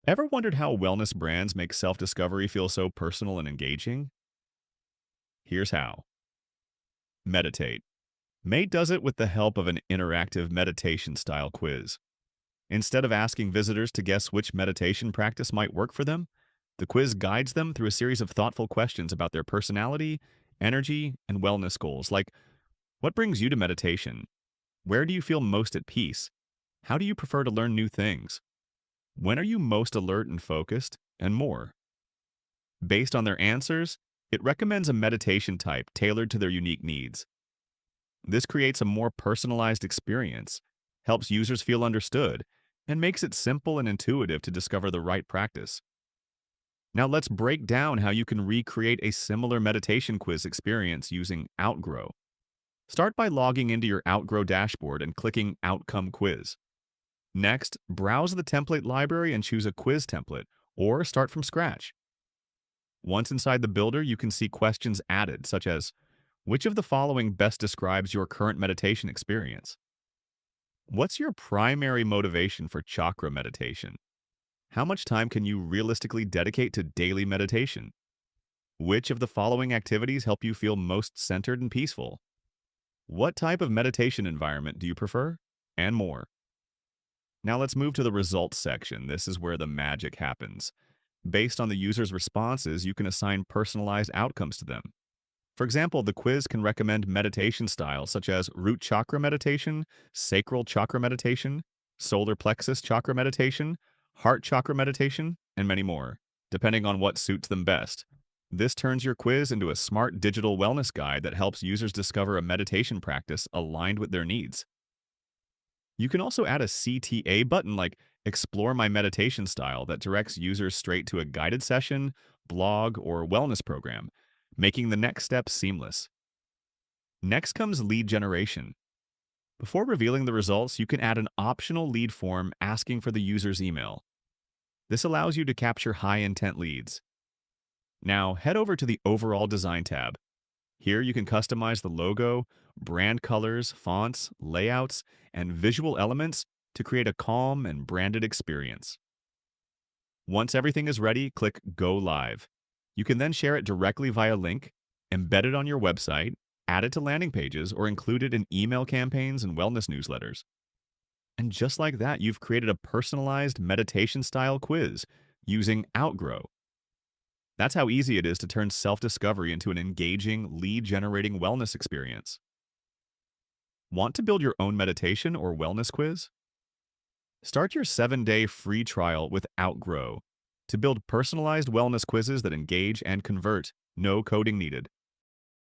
Ever wondered how wellness brands make self-discovery feel so personal and engaging? Here's how. Meditate. May does it with the help of an interactive meditation-style quiz. Instead of asking visitors to guess which meditation practice might work for them, the quiz guides them through a series of thoughtful questions about their personality, energy, and wellness goals, like what brings you to meditation? Where do you feel most at peace? How do you prefer to learn new things? When are you most alert and focused? And more. Based on their answers, it recommends a meditation type tailored to their unique needs. This creates a more personalized experience, helps users feel understood, and makes it simple and intuitive to discover the right practice. Now let's break down how you can recreate a similar meditation quiz experience using Outgrow. Start by logging into your Outgrow dashboard and clicking Outcome Quiz. Next, browse the template library and choose a quiz template, or start from scratch. Once inside the builder, you can see questions added, such as, which of the following best describes your current meditation experience? What's your primary motivation for chakra meditation? How much time can you realistically dedicate to daily meditation? Which of the following activities help you feel most centered and peaceful? What type of meditation environment do you prefer? And more. Now let's move to the results section. This is where the magic happens. Based on the user's responses, you can assign personalized outcomes to them. For example, the quiz can recommend meditation styles such as root chakra meditation, sacral chakra meditation, solar plexus chakra meditation, heart chakra meditation, and many more, depending on what suits them best. This turns your quiz into a smart digital wellness guide that helps users discover a meditation practice aligned with their needs. You can also add a CTA button like Explore My Meditation Style that directs users straight to a guided session, blog, or wellness program, making the next step seamless. Next comes lead generation. Before revealing the results, you can add an optional lead form asking for the user's email. This allows you to capture high-intent leads. Now, head over to the Overall Design tab. Here you can customize the logo, brand colors, fonts, layouts, and visual elements to create a calm and branded experience. Once everything is ready, click Go Live. You can then share it directly via link, embed it on your website, add it to landing pages, or include it in email campaigns and wellness newsletters. And just like that, you've created a personalized meditation-style quiz using Outgrow. That's how easy it is to turn self-discovery into an engaging, lead-generating wellness experience. Want to build your own meditation or wellness quiz? Start your 7-day free trial with Outgrow to build personalized wellness quizzes that engage and convert. No coding needed.